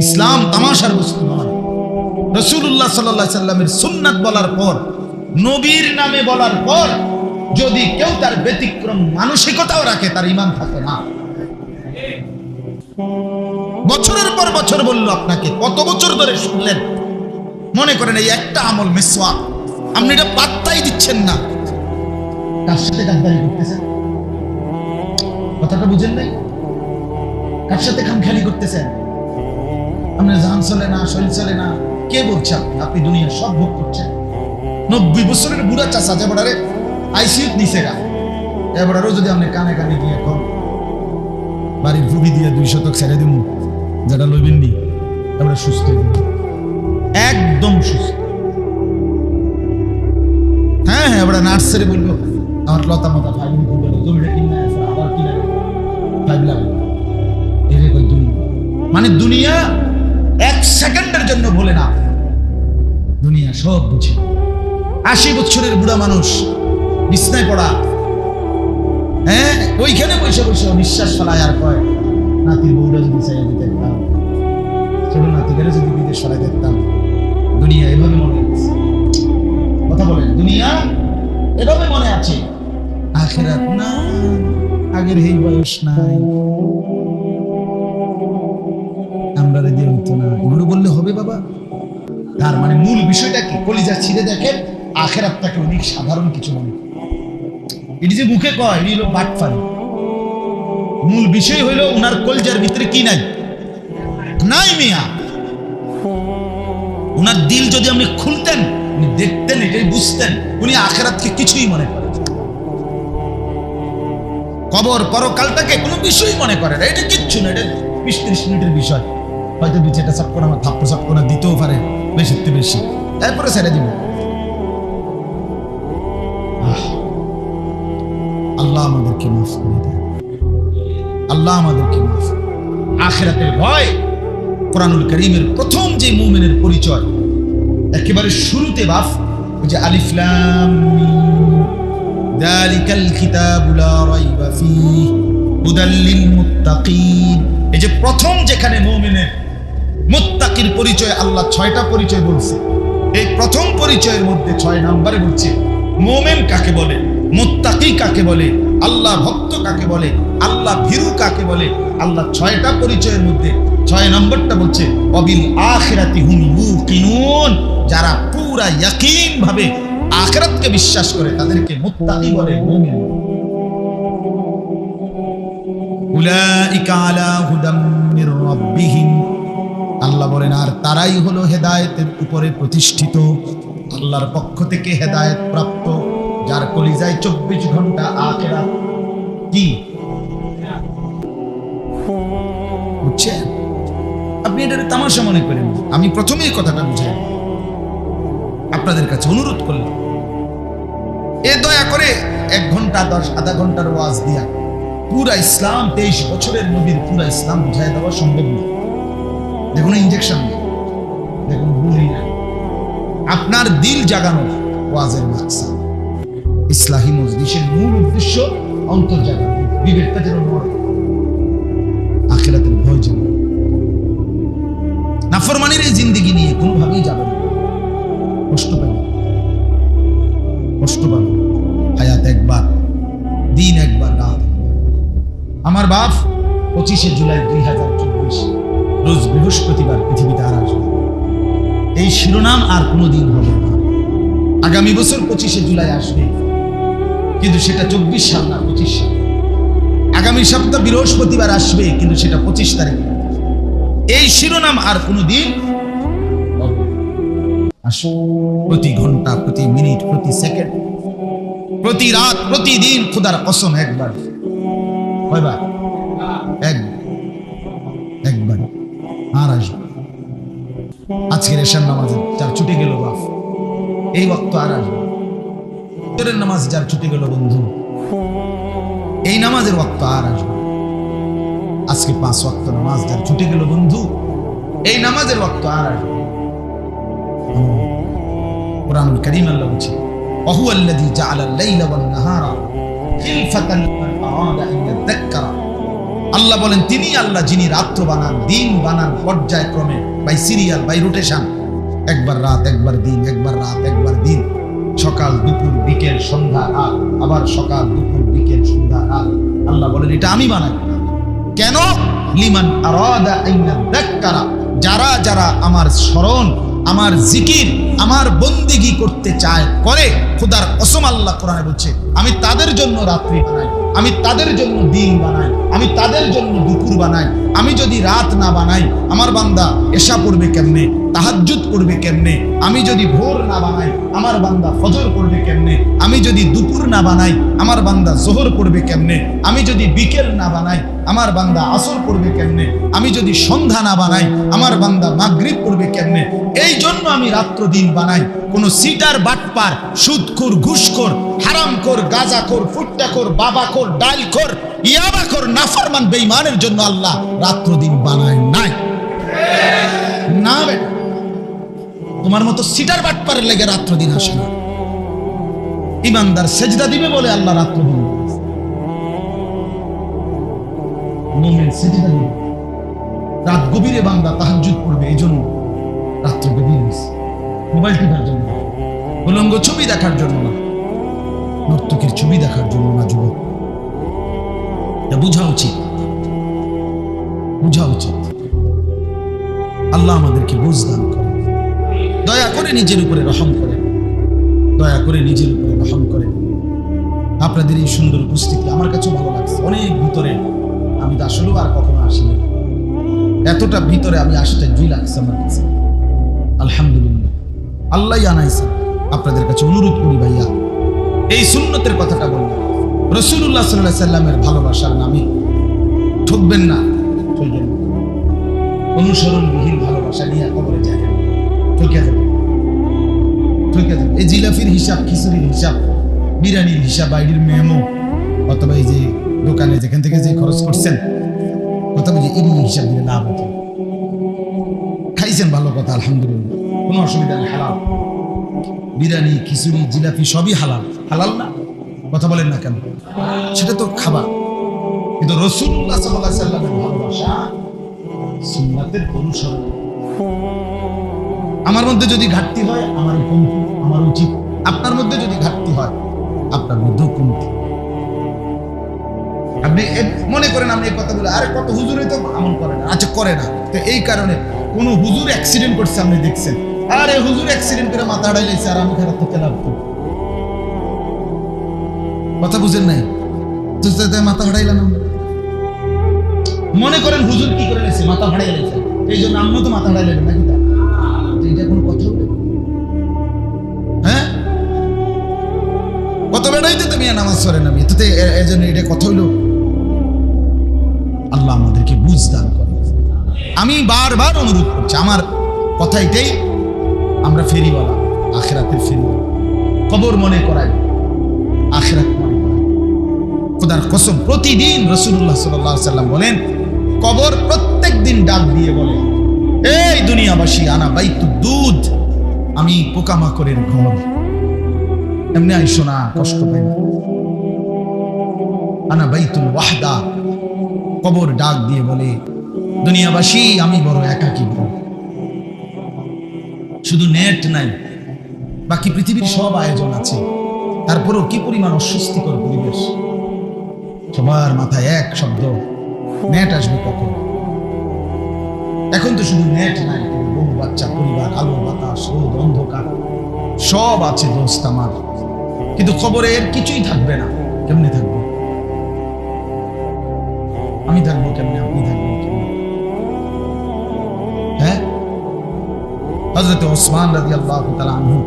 ইসলাম তামাশার বস্তু নয়। রাসূলুল্লাহ সাল্লাল্লাহু আলাইহি সাল্লামের সুন্নাত বলার পর, নবীর নামে বলার পর যদি কেউ তার ব্যতিক্রম মানসিকতাও রাখে, তার ঈমান থাকে না। বছরের পর বছর বলল আপনাকে, কত বছর ধরে শুনলেন। মনে করেন এই একটা আমল মিসওয়াক, আপনি এটা পাত্তাই দিচ্ছেন না। কার সাথে গাদ্দারি করতেছেন? কথাটা বুঝেন নাই? কার সাথে খামখেয়ালি করতেছেন? আপনার জান চলে না, শরীর চলে না, কে বলছে? আপনি দুনিয়া সব ভোগ করছেন। 90 বছরের বুড়া চাচা যেবারে আইসিইউত নিচে গা, এবারও যদি আপনি কানে কানে গিয়ে এখন বাড়ির ভুবি দিয়ে 2 শতক ছেড়ে দিব, যেটা লইবেন নি, এবারে সুস্থ হয়ে যাবেন, একদম সুস্থ। হ্যাঁ হ্যাঁ, এবারে নার্সারি বলবো আমার লতা মতা ফাইল জমিটা কিনা আছে, আবার কিনা ফাইল লাগবে। এরকম দুনিয়া, মানে দুনিয়া 1 সেকেন্ডের জন্য বলে না, দুনিয়া সব বুঝে। 80 বছরের বুড়া মানুষ বিছনায় পড়া, হ্যাঁ ওইখানে বসে বসে নিঃশ্বাস ফেলায় আর কয়, নাতির বউটা যদি চাইয়া দিতে দেখতাম, ছোট নাতিকে যদি বিদেশ ফেলাই দেখতাম। দুনিয়া এভাবে মনে আছে। কথা বলেন, দুনিয়া এভাবে মনে আছে, আখিরাত না, আগের এই বয়স নাই, আমরা রেডি হইতো না, এগুলো বললে হবে বাবা? তার মানে মূল বিষয়টা কি? কলিজা ছিঁড়ে দেখেন, আখিরাতটাকে অনেক সাধারণ কিছু মনে করে। এটি যে মুখে কয়, এটি হলো বাটফারি। মূল বিষয় হইলো উনার কলিজার ভিতরে কি নাই? নাই মিয়া। উনার দিল যদি আপনি খুলতেন, উনি দেখতেন, এটাই বুঝতেন, উনি আখিরাতকে কিছুই মনে করেন, কবর পরকালটাকে কোনো বিষয় মনে করে না। এটা কিচ্ছু না, এটা 20-30 মিনিটের বিষয়। হয়তো 2-4টা চাপকোনা আমার থাপ্পড় চাপকোনা দিতেও পারে, বেশি বেশি, তারপরে ছেড়ে দিব। আল্লাহ আমাদেরকে মাফ করে দেয়, আল্লাহ আমাদেরকে মাফ। আখিরাতের ভয় কোরআনুল কারীমের প্রথম যে মুমিনের পরিচয়, একেবারে শুরুতে বাপ, ওই যে আলিফ লাম মিম যালিকাল কিতাবু লা রাইবা ফীহি হুদাল লিল মুত্তাকিন। এই যে প্রথম যেখানে মুমিনের মুত্তাকির পরিচয়, আল্লাহ 6টা পরিচয় বলছে। এই প্রথম পরিচয়ের মধ্যে 6 নম্বরে বলছে মুমিন কাকে বলে, মুত্তাকি কাকে বলে, আল্লাহ ভক্ত কাকে বলে, আল্লাহ ভীরু কাকে বলে। আল্লাহ 6টা পরিচয়ের মধ্যে 6 নম্বরটা বলছে ওয়াবিল আখিরাতি হুম ইউকিনুন। যারা পুরা ইয়াকিন ভাবে আখিরাতকে বিশ্বাস করে তাদেরকে মুত্তাকি বলে, মুমিন। উলাইকা আলা হুদাম মির রাব্বিহিম। আল্লাহ বলেন আর তারাই হলো হেদায়েতের উপরে প্রতিষ্ঠিত, আল্লাহর পক্ষ থেকে হেদায়েত প্রাপ্ত, যার কলিজায় 24 ঘন্টা আখিরাত কি বুঝছেন? আপনি এটা তামাশা মনে করেন। আমি প্রথমেই কথাটা বুঝাই, আপনাদের কাছে অনুরোধ করলাম, এ দয়া করে 1 ঘন্টা 10 ঘন্টার ওয়াজ দিয়া পুরা ইসলাম, 23 বছরের নবীর পুরা ইসলাম বুঝাই দেওয়া সম্ভব না। দেখুন ইনজেকশন, দেখুন গুলি না, আপনার দিল জাগানো ওয়াজের মাকসাদ। ইসলাহি মজলিসের মূল উদ্দেশ্য অন্তর জাগানো, বিবেকটা যেন নড়ে, আখিরাতের ভয় যেন। নাফরমানির এই জিন্দেগি নিয়ে কোনোভাবেই যাবে না, কষ্ট পাবে, কষ্ট পাবে। হায়াত একবার, দিন একবার, রাত। আমার বাপ 25শে জুলাই 2024 রোজ বৃহস্পতিবার পৃথিবীতে আর আসবে। এই শিরোনাম আর কোনোদিন হবে না। আগামী বছর 25শে জুলাই আসবে, কিন্তু সেটা 24 সাল না, 25 সাল। আগামী সপ্তাহ বৃহস্পতিবার আসবে, কিন্তু সেটা 25 তারিখ। এই শিরোনাম আর কোনোদিন আসবে। প্রতি ঘন্টা, প্রতি মিনিট, প্রতি সেকেন্ড, প্রতি রাত, প্রতিদিন খোদার কসম একবার, কয়বার? একবার আর আসবে। আজকের এশার নামাজে যার ছুটে গেল বাপ, এই ওয়াক্ত আর আসবে। ফজরের নামাজ যার ছুটে গেল বন্ধু, এই নামাজের ওয়াক্ত আর আসবে। আজকে 5 ওয়াক্ত নামাজ যার ছুটে গেল বন্ধু, এই নামাজের ওয়াক্ত আর আসবে। কুরআনুল কারীম আল্লাহ বলছে ওয়াহুয়াল্লাযী জাআলাল লাইলা ওয়ান নাহারা খিলফাতান লিমান আরাদা আন ইয়াযাক্কারা। আল্লাহ বলেন তিনি আল্লাহ যিনি রাত্র বানান, দিন বানান পর্যায়ক্রমে, বাই সিরিয়াল, বাই রোটেশন। একবার রাত, একবার দিন, একবার রাত, একবার দিন, সকাল দুপুর বিকেল সন্ধ্যা রাত, আবার সকাল দুপুর বিকেল সন্ধ্যা রাত। আল্লাহ বলেন এটা আমি বানাই। কেন? লিমান আরাদা আইয়াযাক্কারা, যারা যারা আমার স্মরণ, আমার জিকির, আমার বন্দেগী করতে চায়, করে। খোদার কসম আল্লাহ কোরআনে বলছে আমি তাদের জন্য রাত্রি বানাই, আমি তাদের জন্য দিন বানাই, আমি তাদের জন্য দুপুর বানাই। আমি যদি রাত না বানাই আমার বান্দা এশা পড়বে কেমনে, তাহাজ্জুদ পড়বে কেমনে? আমি যদি ভোর না বানাই আমার বান্দা ফজর পড়বে কেমনে? আমি যদি দুপুর না বানাই আমার বান্দা জোহর পড়বে কেমনে? আমি যদি বিকেল না বানাই আমার বান্দা আসর পড়বে কেমনে? আমি যদি সন্ধ্যা না বানাই আমার বান্দা মাগরিব পড়বে কেমনে? এই জন্য আমি রাত্র দিন বানাই। কোন সিটার, বাটপার, সুদখোর, ঘুষখোর, হারামখোর, গাঁজাখোর, ফুট্টাখোর, বাবাখোর, ডালখোর, ইয়াবাখোর, নাফরমান বেঈমানের জন্য আল্লাহ রাত্র দিন বানায় নাই। না বেটা, তোমার মতো সিটার বাটপারের লেগে রাত্র দিন আসে না। ইমানদার সেজদা দিবে বলে আল্লাহ রাত্র দিন, মুমিন সেজদা দিবে। রাত গভীরে বান্দা তাহাজ্জুদ পড়বে, এই জন্য রাত্র গভীর হয়েছে। মোবাইল টিপার জন্য, উলঙ্গ ছবি দেখার জন্য না, নর্তকীর ছবি দেখার জন্য না। যুবক, এটা বুঝা উচিত, বুঝা উচিত। আল্লাহ আমাদেরকে বুঝ দান করে। দয়া করে নিজের উপরে রহম করেন, দয়া করে নিজের উপরে রহম করেন। আপনাদের এই সুন্দর উপস্থিতি আমার কাছে ভালো লাগছে। অনেক ভিতরে, আমি তো আসলেও আর কখনো আসিনি, এতটা ভিতরে আমি আসতে দুই লাগছে আমার কাছে। আলহামদুলিল্লাহ, আল্লাহ আনাইছে। আপনাদের কাছে অনুরোধ করি ভাইয়া, এই সুন্নতের কথাটা বললাম, রাসূলুল্লাহ সাল্লাল্লাহু আলাইহি সাল্লামের ভালোবাসার নামে ঠকবেন না, ঠকবেন না। অনুসরণবিহীন ভালোবাসা নিয়ে কবরে যাবেন, ঠকে যাবেন, ঠকে যাবেন। এই জিলাফির হিসাব, খিচুড়ির হিসাব, বিরিয়ানির হিসাব, বাইরের মেমো, অথবা এই যে দোকানে যেখান থেকে যে খরচ করছেন, কথা বুঝি এই হিসাব দিলে লাভ হতো। খাইছেন ভালো কথা, আলহামদুলিল্লাহ, কোনো অসুবিধা নেই, হালাল। বিরিয়ানি, খিচুড়ি, জিলাপি সবই হালাল। হালাল না? কথা বলেন না কেন? সেটা তো খাবার। কিন্তু রাসূলুল্লাহ সাল্লাল্লাহু আলাইহি সাল্লামের ভালোবাসা সুন্নাতের অনুসরণ। আমার মধ্যে যদি ঘাটতি হয় আমার কমতি, আমার উচিত। আপনার মধ্যে যদি ঘাটতি হয় আপনার মধ্যেও কমতি। আপনি মনে করেন আপনি এই কথা বলে, আরে কত হুজুরে তো আমল করে না, আচ্ছা করে না, তো এই কারণে কোন হুজুর অ্যাক্সিডেন্ট করছে আপনি দেখছেন, আরে হুজুর অ্যাক্সিডেন্ট করে মাথা হারাইলেছে আর আমি খারাপ থেকে লাভ, কথা বুঝেন নাই? মাথা হারাইলাম। মনে করেন হুজুর কি করে লেছে, মাথা হারাই লেছে, এই জন্য আমিও তো মাথা হারাই লেবেন নাকি? এটা কোন কথা হলো? হ্যাঁ, কত বেড়াই তো তুমি নামাজ পড়েন, আমি তো এই জন্য এটা কথা হইলো। আল্লাহ আমাদেরকে বুঝ দান করে। আমি বারবার অনুরোধ করছি, আমার কথা এটাই, আমরা ফেরিওয়ালা, আখিরাতের ফেরিওয়ালা। কবর মনে করাই, আখিরাত মনে করাই। খোদার কসম, প্রতিদিন রাসূলুল্লাহ সাল্লাল্লাহু আলাইহি সাল্লাম বলেন, কবর প্রত্যেক দিন ডাক দিয়ে বলে, এই দুনিয়াবাসী, আনা বাইতুদ দুধ, আমি পোকামাকড়ের ঘর, এমনি আইসো না, কষ্ট পাই না। আনা বাইতুল ওয়াহদা, কবর ডাক দিয়ে বলে, দুনিয়াবাসী আমি বড় একাকী। শুধু নেট নাই, বাকি পৃথিবীর সব আয়োজন আছে, তারপরও কি পরিমাণ অস্বস্তিকর পরিবেশ। সবার মাথায় এক শব্দ, নেট আসবে কখন? এখন তো শুধু নেট নাই, বহু বাচ্চা, পরিবার, আলো বাতাস, রোদ, অন্ধকার সব আছে দোস্ত আমার, কিন্তু খবরে এর কিছুই থাকবে না। কেমনে থাকবে? আমি থাকবো কেমনে? আপনি থাকবেন কেমনে? হ্যাঁ, হযরত ওসমান রাদিয়াল্লাহু তাআলা আনহু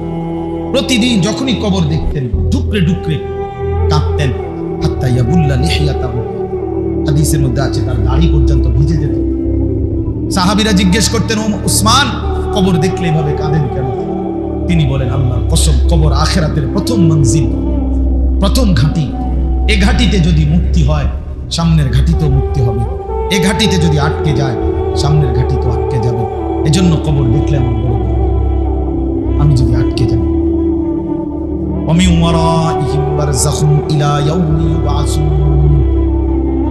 প্রতিদিন যখনই কবর দেখতেন ঢুকরে ঢুকরে কাঁদতেন। হাত্তা ইয়াবুল্লা লিহিয়াতাহু, হাদিসের মধ্যে আছে তার দাড়ি পর্যন্ত ভিজে যেত। সাহাবীরা জিজ্ঞেস করতেন, ও ওসমান, কবর দেখলে এভাবে কাঁদেন কেন? তিনি বলেন, আল্লাহর কসম, কবর আখিরাতের প্রথম মঞ্জিল, প্রথম ঘাঁটি। এ ঘাঁটিতে যদি মুক্তি হয় সামনের ঘাঁটিতেও মুক্তি হবে, এ ঘাঁটিতে যদি আটকে যায় সামনের ঘাঁটিতেও আটকে যাবে। এজন্য কবর দেখলে আমার বড় ভয়, আমি যদি আটকে যাই। ওয়ামিন ওয়ারাইহিম বারযাখুন ইলা ইয়াউমি ইউবআসুন,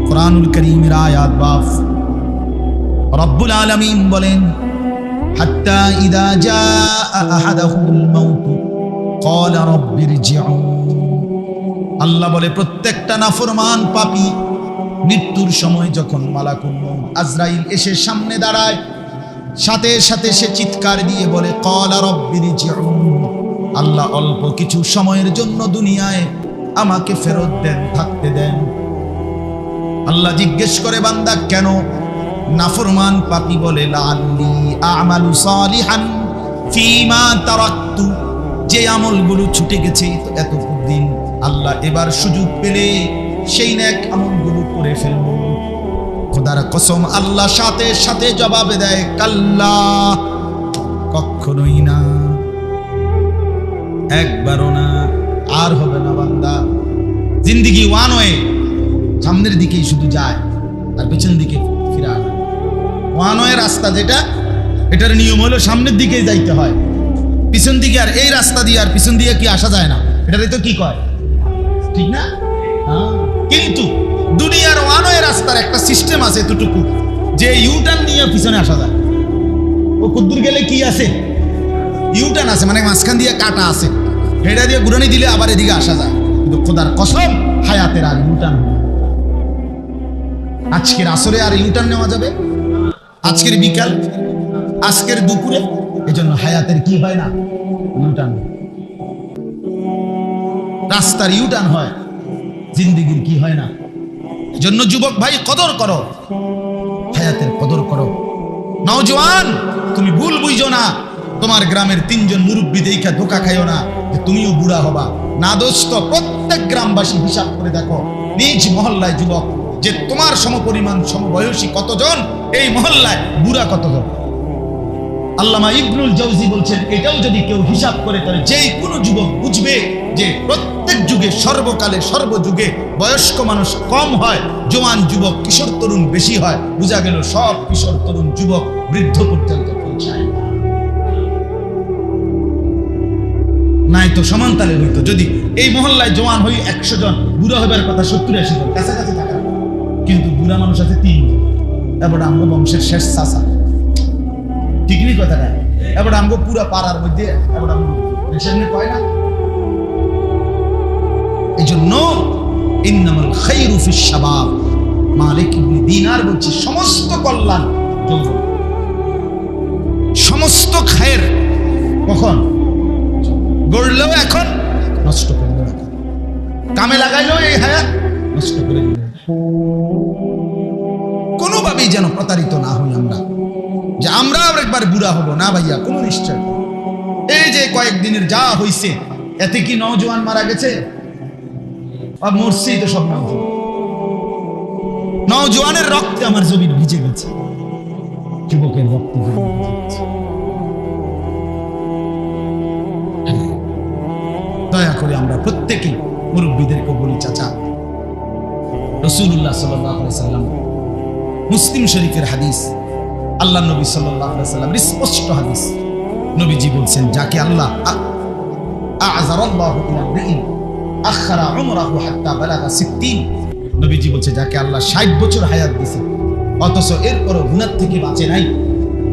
কোরআনুল কারীমের আয়াত বাফ রব্বুল আলামিন বলেন হাত্তা ইযা জাআ আহাদাহুল মাউত ক্বালা রাব্বিরজিউন। আল্লাহ বলে প্রত্যেকটা নাফরমান পাপী মৃত্যুর সময় যখন মালাকুল মউত আজরাইল এসে সামনে দাঁড়ায়, সাথে সাথে সে চিৎকার দিয়ে বলে ক্বালা রাব্বিরজিউন, আল্লাহ অল্প কিছু সময়ের জন্য দুনিয়ায় আমাকে ফেরত দেন, থাকতে দেন। আল্লাহ জিজ্ঞেস করে বান্দা কেন? নাফরমান পাপী বলে লাআল্লি আ'মালু সালিহান ফীমা তারাকতু, যে আমলগুলো ছুটে গেছে তো এতদিন, আল্লাহ এবার সুযোগ পেলে সেই নেক আমলগুলো করে ফেলবো। খোদার কসম আল্লাহ সাথে সাথে জবাবে দেয় কাল্লা, কখনোই না, একবারও না, আর হবে না বান্দা। জিন্দেগি ওয়ান ওয়ে, সামনের দিকেই শুধু যায় আর পেছন দিকে ফিরে আসে। ওয়ান ওয়ে রাস্তা যেটা, এটার নিয়ম হলো সামনের দিকেই যাইতে হয়, পিছন দিকে আর এই রাস্তা দিয়ে আর পিছন দিয়ে কি আসা যায় না, এটারে তো কি কয়, ঠিক না? কিন্তু দুনিয়ার ওয়ান ওয়ে রাস্তার একটা সিস্টেম আছে এতটুকু, যে ইউটার্ন নিয়ে পিছনে আসা যায়। ও কুদ্দুর গেলে কি আছে, ইউটার্ন আছে, মানে মাঝখান দিয়ে কাটা আছে, হেডা দিয়ে ঘুরানি দিলে আবার এদিকে আসা যায়। কিন্তু খোদার কসম হায়াতের আর ইউটার্ন, আজকের আসরে আর ইউটার্ন নেওয়া যাবে, আজকের বিকাল, আজকের দুপুরে, এজন্য হায়াতের কি হয় না, ইউটার্ন। রাস্তার ইউটার্ন হয়, জিন্দেগির কি হয় না। এজন্য যুবক ভাই কদর করো, হায়াতের কদর করো। নওজোয়ান তুমি ভুল বুঝো না, তোমার গ্রামের 3 জন মুরব্বী দেখা ধোকা খাইও না যে তুমিও বুড়া হবা। না দোস্ত, প্রত্যেক গ্রামবাসী হিসাব করে দেখো নিজ মহল্লায় যুবক যে তোমার সমপরিমাণ সমবয়সী কতজন, এই মহল্লায় বুড়া কতজন। আল্লামা ইবনুল জাওজি বলছেন এটাও যদি কেউ হিসাব করে তাহলে যেই কোনো যুবক বুঝবে যে প্রত্যেক যুগে সর্বকালে সর্বযুগে বয়স্ক মানুষ কম হয়, জওয়ান যুবক কিশোর তরুণ বেশি হয়। বোঝা গেল সব কিশোর তরুণ যুবক বৃদ্ধ পর্যন্ত পৌঁছায় নাই, তো সমান তালে হইতো যদি এই মহল্লায় জওয়ান হই 100 জন, বুড়া হবার কথা 70-80 জন কাছাকাছি থাকা, কিন্তু বুড়া মানুষ আছে 3 জন। এবার আমগো বংশের শেষ চাচা, ঠিক নেই কথাটা? এবার আমগো পুরা পাড়ার মধ্যে এবার আমগো কয় না। এই জন্য ইন্নামাল খায়রু ফিশ শাবাব, মালিক ইবনে দিনার বলছে সমস্ত কল্যাণ যৌবন, সমস্ত খায়ের কখন গড়লেও এখন, নষ্ট করলেও এখন, কামে লাগাইলেও এই হায়াত, নষ্ট করে দিল। কোনোভাবেই যেন প্রতারিত না হই আমরা, যে আমরা একবার বুড়া হব না ভাইয়া, কোনো নিশ্চয়। এই যে কয়েকদিনের যা হইছে, এতে কি নওজোয়ান মারা গেছে? আর মরছেই তো সব নওজোয়ান। নওজোয়ানের রক্তে আমার জমিন ভিজে গেছে, যুবকের রক্তে ভিজে গেছে। দয়া করে আমরা প্রত্যেকেই মুরব্বীদেরকে বলি, চাচা, রাসূলুল্লাহ সাল্লাল্লাহু আলাইহি সাল্লাম, মুসলিম শরীফের হাদিস, আল্লাহ নবী সাল্লাল্লাহু আলাইহি সাল্লামের স্পষ্ট হাদিস, নবীজি বলছেন যাকে আল্লাহ আ'যারাল্লাহু ইলা ইমরিন আখারা উমরাহু হাত্তা বালাগা 60, নবীজি বলছে যাকে আল্লাহ 60 বছর হায়াত দিয়েছে অথচ এরপরও গুনাহ থেকে বাঁচে নাই,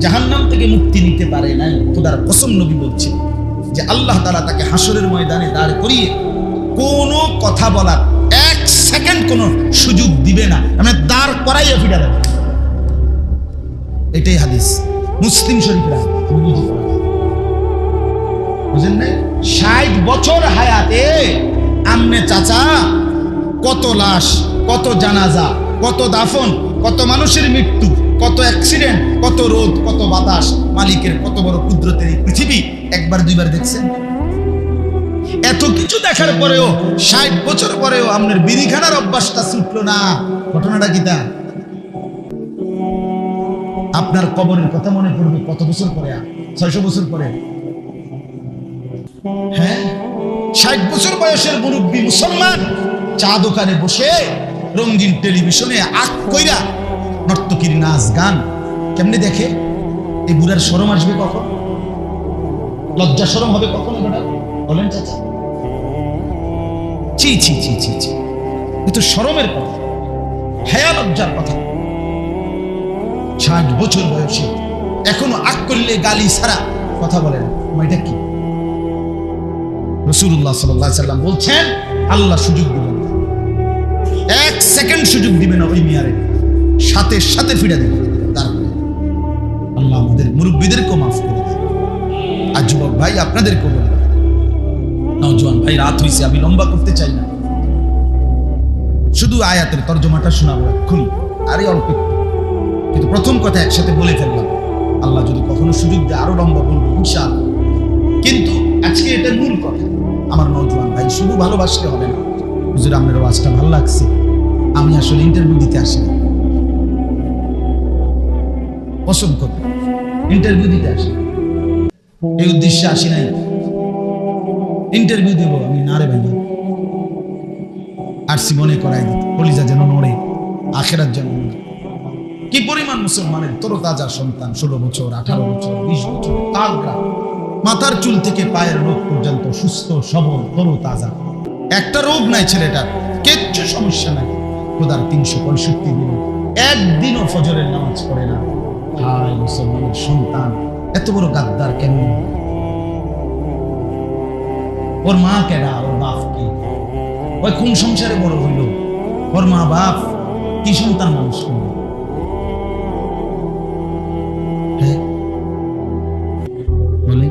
জাহান্নাম থেকে মুক্তি নিতে পারে নাই, খোদার কসম নবী বলছে যে আল্লাহ তাআলা তাকে হাসরের ময়দানে দাঁড় করিয়ে কোনো কথা বলার 1 সেকেন্ড কোনো সুযোগ দিবে না, মানে দাঁড় করাইয়া ফিরা দেবে। এটাই হাদিস, মুসলিম শরীফের হাদিস, বুঝেন নাই? 60 বছর হায়াতে আমনে চাচা কত লাশ, কত জানাজা, কত দাফন, কত মানুষের মৃত্যু, কত অ্যাক্সিডেন্ট, কত রোদ, কত বাতাস, মালিকের কত বড় কুদরতের এই পৃথিবী একবার দুইবার দেখছেন? এত কিছু দেখার পরেও 60 বছর পরেও আপনার বিড়িখানার অভ্যাসটা ছুটলো না। ঘটনাটা কি তা? আপনার কবরের কথা মনে পড়বে কত বছর পরে? 600 বছর পরে। হ্যাঁ, 60 বছর বয়সের মুরব্বী মুসলমান চা দোকানে বসে রঙিন টেলিভিশনে আখ কইরা নর্তকীর নাচ গান কেমনে দেখে? এই বুড়ার শরম আসবে কখন? লজ্জা শরম হবে কখন? বলেন চাচা। ছি ছি ছি ছি ছি, এ তো শরমের কথা। হায়া লজ্জার কথা। 60 বছর বয়সে এখনো আগ করলে গালি ছাড়া কথা বলে না, এটা কি? রাসূলুল্লাহ সাল্লাল্লাহু আলাইহি সাল্লাম বলছেন, আল্লাহ সুযোগ দিবেন, 1 সেকেন্ড সুযোগ দিবেন না, ওই মিয়ারে সাথে সাথে ফিরে দিবেন। তারপরে আল্লাহ আমাদের মুরব্বীদেরকেও মাফ করে দেন। আর যুবক ভাই আপনাদেরকেও বলবেন, নওজোয়ান ভাই, রাত হইছে, আমি লম্বা করতে চাই না, শুধু আয়াতের তর্জমাটা শোনাবো এক্ষুনি, আরে অল্প একটু। কিন্তু প্রথম কথা একসাথে বলে ফেললাম, আল্লাহ যদি কখনো সুযোগ দেয় আরো লম্বা বলবো ইনশাআল্লাহ। কিন্তু আজকে এটা মূল কথা, আমার নওজোয়ান ভাই, শুধু ভালোবাসতে হবে না। হুজুর আপনার ওয়াজটা ভালো লাগছে, আমি আসলে ইন্টারভিউ দিতে আসি না, পছন্দ করি ইন্টারভিউ দিতে আসি, এই উদ্দেশ্যে আসি নাই ইন্টারভিউ দেবো আমি, না রে ভাই, আসছি মনে করাই দিতে, কলিজা যেন নড়ে, আখেরাত যেন নড়ে। কি পরিমাণ মুসলমানের তরতাজা সন্তান, 16 বছর, 18 বছর, 20 বছর, তাগড়া, মাথার চুল থেকে পায়ের রোগ পর্যন্ত সুস্থ সবল তরতাজা, একটা রোগ নাই ছেলেটার, কিচ্ছু সমস্যা নাই। খোদার 365 দিন একদিনও ফজরের নামাজ পড়ে না। হায় মুসলমানের সন্তান এত বড় গাদ্দার কেন? ওর মা কেডা, ওর বাপ কি, ওই কোন সংসারে বড় হইল, ওর মা বাপ কি সন্তান মানুষ করল? বলে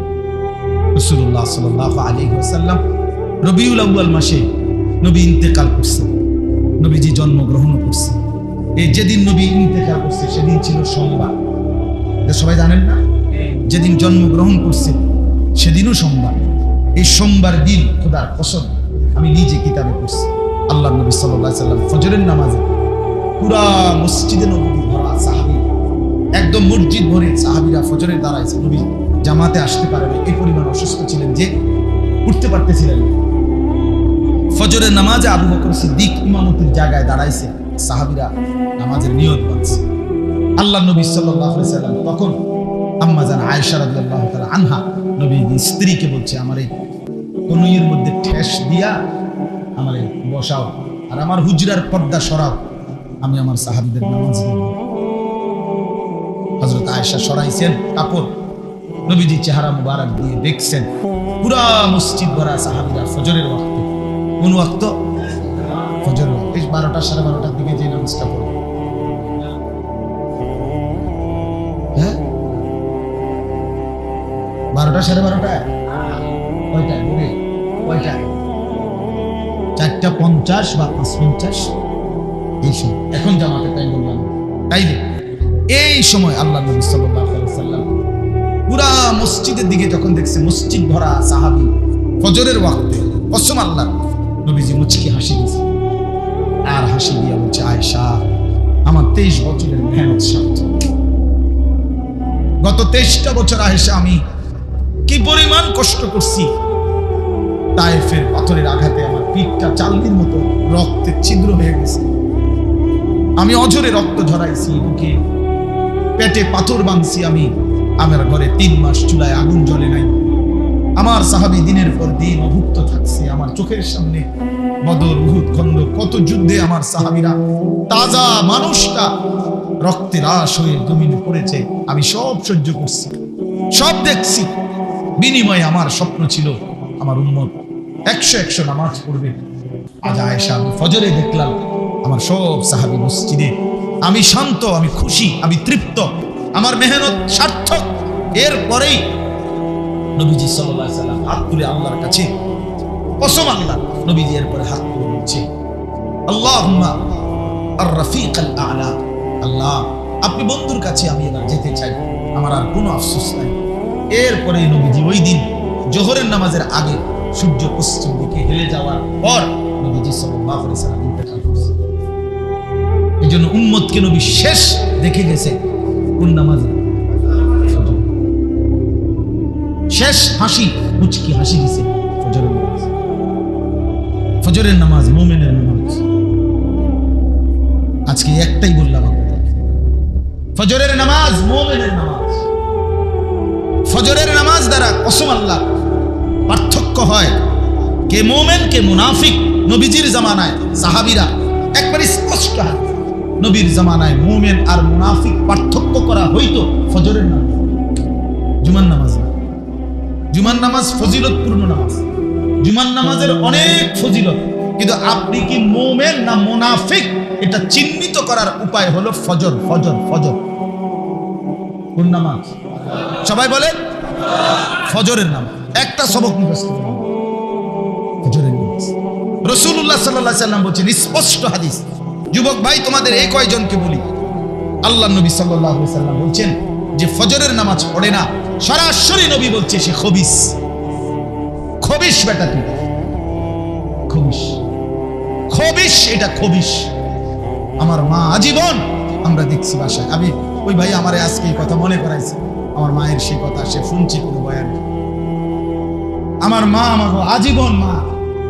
রাসূলুল্লাহ সাল্লাল্লাহু আলাইহি ওয়াসাল্লাম রবিউল আউয়াল মাসে নবী ইন্তেকাল করছে, নবীজি জন্মগ্রহণ করছে। এই যেদিন নবী ইন্তেকাল করছে সেদিন ছিল সোমবার, সবাই জানেন না? যেদিন জন্মগ্রহণ করছে সেদিনও সোমবার। এই সোমবার দিন খোদার কসম আমি নিজে কিতাবে পড়ছি, আল্লাহ নবী সাল্লাল্লাহু আলাইহি ওয়াসাল্লাম ফজরের নামাজে পুরা মসজিদে নববী ভরা সাহাবী, একদম মসজিদ ভরে সাহাবীরা ফজরের দাঁড়াইছে। নবী জামাতে আসতে পারে না, এই পরিমাণ অসুস্থ ছিলেন যে উঠতে পারতেছিলেন না। ফজরের নামাজে আবু বকর সিদ্দিক ইমামতির জায়গায় দাঁড়াইছে, সাহাবীরা নামাজের নিয়ত বাঁধছে। আল্লাহ নবী সাল্লাল্লাহু আলাইহি ওয়াসাল্লাম তখন আম্মা জান আয়েশা রাদিয়াল্লাহু তাআলা আনহা নবীর স্ত্রীকে বলছে, আমারে কনুইয়ের মধ্যে ঠেস দিয়া আমারে বসাও, আর আমার হুজরার পর্দা সরাও, আমি আমার সাহাবীদের নামাজ দেব। হযরত আয়েশা সরাইছেন কাপড়, নবীজি চেহারা মুবারক দিয়ে দেখছেন পুরা মসজিদ ভরা সাহাবীরা ফজরের ওয়াক্তে। কোন ওয়াক্ত? ফজর। এই 12টা 12:30টার দিকে যে নামাজটা পড়ে, হ্যাঁ 12টা 12:30টায়, কয়টায় বলে, কয়টায়? 4:50 বা 5:50 এই সময়। এখন জামাতে টাইম বললাম, তাইলে এই সময় আল্লাহ নবী সাল্লাল্লাহু আলাইহি ওয়াসাল্লাম পুরা মসজিদের দিকে যখন দেখছে মসজিদ ভরা সাহাবী ফজরের ওয়াক্তে, কসম আল্লাহ, নবীজি মুচকি হাসি দিয়েছে, আর হাসি দিয়া বলছে, আয়েশা আমার 23 বছরের মেহনত সার্থক। গত 23টা বছর আয়েশা আমি কি পরিমাণ কষ্ট করছি, তায়েফের পাথরের আঘাতে আমার পিঠটা চালনির মতো রক্তের ছিদ্র হয়ে গেছে, আমি অঝরে রক্ত ঝরাইছি, বুকে পেটে পাথর বাঁধছি, আমি আমার ঘরে 3 মাস চুলায় আগুন জ্বলে নাই, আমার সাহাবী দিনের পর দিন অভুক্ত থাকছে, আমার চোখের সামনে বদর, উহুদ, খন্দক, কত যুদ্ধে আমার সাহাবীরা, তাজা মানুষটা রক্তে রাশ হয়ে জমিনে পড়েছে, আমি সব সহ্য করছি, সব দেখছি। বিনিময়ে আমার স্বপ্ন ছিল আমার উম্মত 100 নামাজ পড়বে। আজ আয়েশা আমি ফজরে দেখলাম আমার সব সাহাবী মসজিদে, আমি শান্ত, আমি খুশি, আমি তৃপ্ত, আমার মেহনত সার্থক। এরপরেই নবীজি সাল্লাল্লাহু আলাইহি ওয়াসাল্লাম হাত তুলে আল্লাহর কাছে, কসম আল্লাহ, নবীজি এরপরে হাত তুলে বলছে, আল্লাহুম্মা আর-রাফিক আল-আ'লা, আল্লাহ আপনি বন্ধুর কাছে আমি এবার যেতে চাই, আমার আর কোনো আফসোস নাই। এরপরে নবীজি ওই দিন জোহরের নামাজের আগে সূর্য পশ্চিম দিকে হেলে যাওয়ার পর নবীজি সাল্লাল্লাহু আলাইহি ওয়াসাল্লাম ইন্তেকাল করছেন। এইজন্য উম্মতকে নবী শেষ দেখে গেছে কোন নামাজে? শেষ হাসি, মুচকি হাসি দিছে ফজরের নামাজ। ফজরের নামাজ মুমিনের নামাজ। আজকে একটাই বললাম আপনাদের, ফজরের নামাজ মুমিনের নামাজ। ফজরের নামাজ দ্বারা কসম আল্লাহ পার্থক্য হয় কে মুমিন কে মুনাফিক। নবীজির জামানায় সাহাবীরা একবার স্পষ্ট নবীর জামানায় মুমিন আর মুনাফিক পার্থক্য করা হইতো ফজরের নামাজ, জুমার নামাজ না। জুমার নামাজ ফজিলতপূর্ণ নামাজ, জুমার নামাজের অনেক ফজিলত, কিন্তু আপনি কি মুমিন না মুনাফিক এটা চিহ্নিত করার উপায় হলো ফজর। ফজর ফজর কোন নামাজ? সবাই বলেন ফজরের নামাজ। একটা সবক মুখস্থ করুন, ফজরের নামাজ। রাসূলুল্লাহ সাল্লাল্লাহু আলাইহি ওয়াসাল্লাম বলেছেন, স্পষ্ট হাদিস। যুবক ভাই তোমাদের এই কয়জনকে বলি, আল্লাহর নবী সাল্লাল্লাহু আলাইহি ওয়াসাল্লাম বলেছেন যে ফজরের নামাজ পড়ে না, সরাসরি নবী বলছে সে খবিস। খবিস বেটা তুই, খবিস খবিস, এটা খবিস। আমার মা আজীবন আমরা দেখছি বাসায়, আমি ওই ভাই আমারে আজকে এই কথা মনে করাইছে, আমার মায়ের সেই কথা সে শুনছে কোনো বয়ান। আমার মা আমাকে আজীবন, মা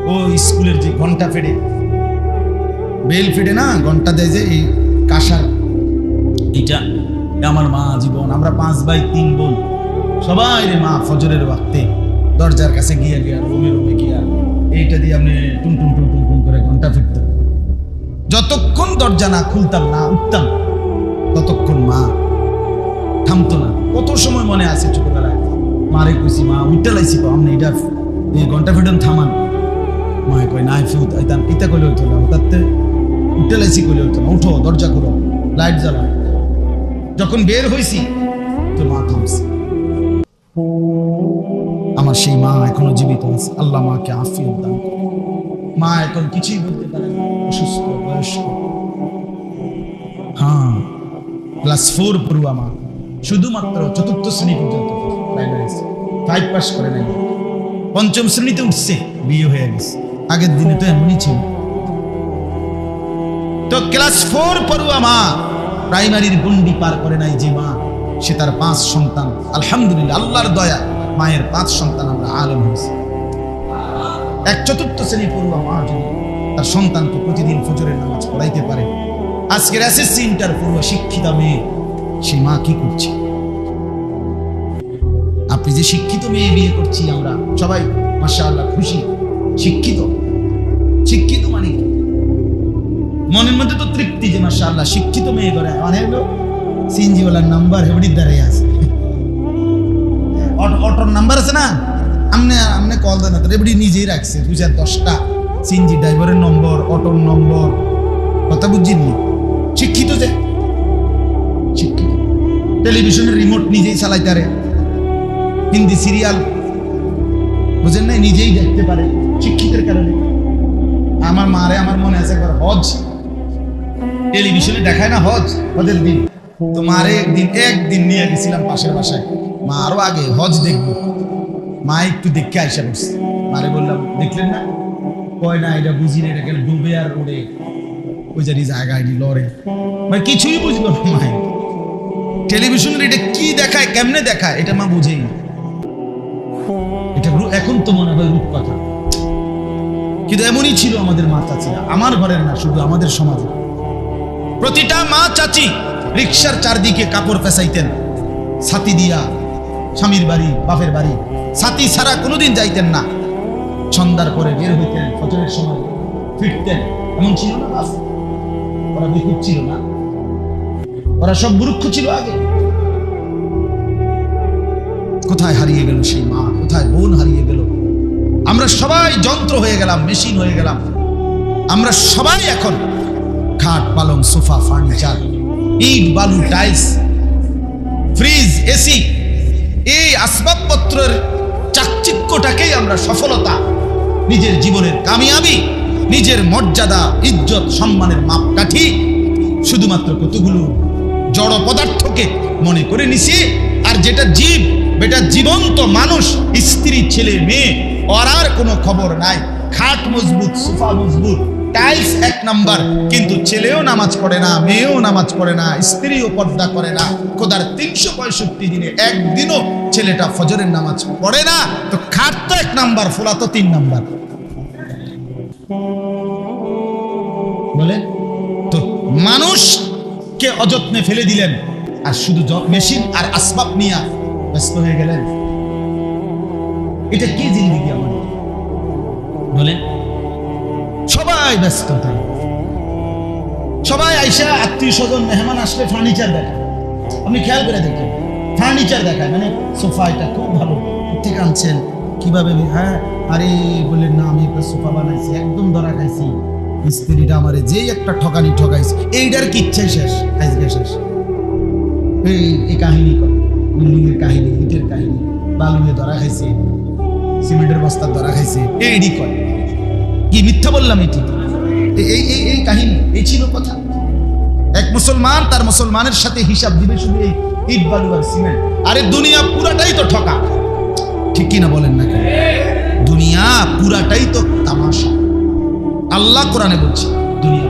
ও স্কুলের যে ঘন্টা ফেড়ে, বেল ফেড়ে না, ঘন্টা দেয় যে এই কাঁসার, এইটা আমার মা আজীবন। আমরা 5 ভাই 3 বোন, সবাই রে মা ফজরের ওয়াক্তে দরজার কাছে গিয়া গিয়া রুমে রুমে গিয়া এইটা দিয়ে আপনি টুন টুন টুন টুন টুন করে ঘন্টা ফিরতেন। যতক্ষণ দরজা না খুলতাম না উঠতাম ততক্ষণ মা থামতো না। কত সময় মনে আছে ছোটবেলায় মারে কইছি, মা উঠতে লাইছি আপনি এটা এই ঘন্টা ফিরতেন থামান। মা কয় নাই ফিউত আইতাম, ইতা কইলে হইতো না, তাতে উঠতে লাইছি কইলে হইতো না, উঠো দরজা খুলো লাইট জ্বালা। যখন বের হইছি তো মা থামছে। আমার সেই মা এখনো জীবিত আছে, আল্লাহ মাকে আফিয়ত দান করে। মা এখন কিছুই বলতে পারে না, অসুস্থ বয়স্ক। হ্যাঁ, ক্লাস 4 পড়ুয়া মা, শুধুমাত্র 4th শ্রেণী পর্যন্ত প্রাইমারি 5 পাস করে নাই, 5ম শ্রেণীতে উঠছে, বিয়ে হয়ে গেছে। আগের দিনে তো এমনই ছিল। তো ক্লাস 4 পড়ুয়া মা, প্রাইমারির গন্ডি পার করে নাই যে মা, সে তার 5 সন্তান, আলহামদুলিল্লাহ আল্লাহর দয়া, মায়ের 5 সন্তান আমরা আলেম হয়েছি। এক 4th শ্রেণী পড়ুয়া মা যদি তার সন্তানকে প্রতিদিন ফজরের নামাজ পড়াইতে পারে, আজকের এসএসসি ইন্টার পড়ুয়া শিক্ষিতা মেয়ে, সে মা কি করছে? আপনি যে শিক্ষিত মেয়ে বিয়ে করছি আমরা সবাই মাশাআল্লাহ খুশি। শিক্ষিত, শিক্ষিত মানে কি? মনের মধ্যে তো তৃপ্তি যে মাশাআল্লাহ শিক্ষিত মেয়ে করে। মানে হলো সিএনজিওয়ালার নাম্বার হেবড়ির দাঁড়িয়ে আছে, অটোর নাম্বার আছে না, আমনে কল দেন না, রেবড়ি নিজেই রাখছে 2010টা সিএনজি ড্রাইভারের নম্বর, অটোর নম্বর। কথা বুঝিনি? শিক্ষিত যে শিক্ষিত। টেলিভিশনের রিমোট নিজেই চালাইতে পারে, হিন্দি সিরিয়াল বুঝেন নাই নিজেই দেখতে পারে, শিক্ষিতের কারণে। আমার মারে আমার মনে আছে একবার হজ টেলিভিশনে দেখায় না, হজের দিন, তো মারে একদিন নিয়ে গেছিলাম পাশের বাসায়। মা আরো আগে হজ দেখবো, মা একটু দেখে আইসা করছে। মারে বললাম দেখলেন না? কয় না এটা বুঝি না, এটা ডুবে আর ওড়ে ওই জায়গায় লড়ে, মানে কিছুই বুঝলো না। মায় টেলিভিশনের এটা কি দেখায়, কেমনে দেখায়, এটা মা বুঝেই না। এটা এখন তো মনে হয় রূপ কথা, কিন্তু এমনই ছিল আমাদের মা চাচিরা। আমার ঘরের না, শুধু আমাদের সমাজে প্রতিটা মা চাচি রিক্সার চারদিকে কাপড় পেঁচাইতেন ছাতি দিয়া, স্বামীর বাড়ি বাপের বাড়ি, ছাতি ছাড়া কোনোদিন যাইতেন না। সন্ধ্যার পরে বের হইতেন, ফজরের সময় ফিরতেন। এমন ছিল না? ওরা বিকুট ছিল না, ওরা সব মূর্খ ছিল আগে। কোথায় হারিয়ে গেল সেই মা, কোথায় বোন হারিয়ে গেল? আমরা সবাই যন্ত্র হয়ে গেলাম, মেশিন হয়ে গেলাম। আমরা সবাই এখন খাট পালং সোফা ফার্নিচার, ইট বালু টাইলস ফ্রিজ এসি, এই আসবাবপত্রের চাকচিক্যটাকেই আমরা সফলতা, নিজের জীবনের কামিয়াবি, নিজের মর্যাদা ইজ্জত সম্মানের মাপকাঠি শুধুমাত্র কতগুলো জড় পদার্থকে মনে করে নিছি। আর যেটা জীব, বেটা জীবন্ত মানুষ, স্ত্রী ছেলে মেয়ে, ওর আর কোনো খবর নাই। খাট মজবুত, সোফা মজবুত, টাইলস 1 নাম্বার, কিন্তু ছেলেও নামাজ পড়ে না, মেয়েও নামাজ পড়ে না, স্ত্রীও পর্দা করে না। খোদার 365 দিনে একদিনও ছেলেটা ফজরের নামাজ পড়ে না। তো খাট তো 1 নাম্বার, ফোলা তো 3 নাম্বার। বলে তো মানুষকে অযত্নে ফেলে দিলেন, আর শুধু মেশিন আর আসবাব নিয়ে ব্যস্ত হয়ে গেলেন। এটা কি জিন্দেগি আমাদের? বলেন, সবাই ব্যস্ত। সবাই আইসা আত্মীয় স্বজন মেহমান আসলে ফার্নিচার দেখায়। আপনি খেয়াল করে দেখেন, ফার্নিচার দেখায়, মানে সোফা এটা খুব ভালো, কোথেকে আনছেন, কিভাবে? হ্যাঁ, আরে বললেন না আমি একটা সোফা বানাইছি, একদম ধরা খাইছি, মিস্ত্রিটা আমারে যেই একটা ঠকানি ঠকাইছে, এইটার কিচ্ছাই শেষ, আজকে শেষ। এই কাহিনী করে, বিল্ডিং এর কাহিনী, ইটের কাহিনী, বালুয়ে ধরা খাইছে, সিমেন্টের বস্তার ধরা খাইছে, এইডি করে। কি মিথ্যা বললাম? এটি এই কাহিনী, এই ছিল কথা। এক মুসলমান তার মুসলমানের সাথে হিসাব দিবে শুধু এই ইট বালু আর সিমেন্ট। আরে দুনিয়া পুরাটাই তো ঠকা, ঠিক কিনা বলেন না? দুনিয়া পুরাটাই তো তামাশা। আল্লাহ কোরআনে বলছে দুনিয়া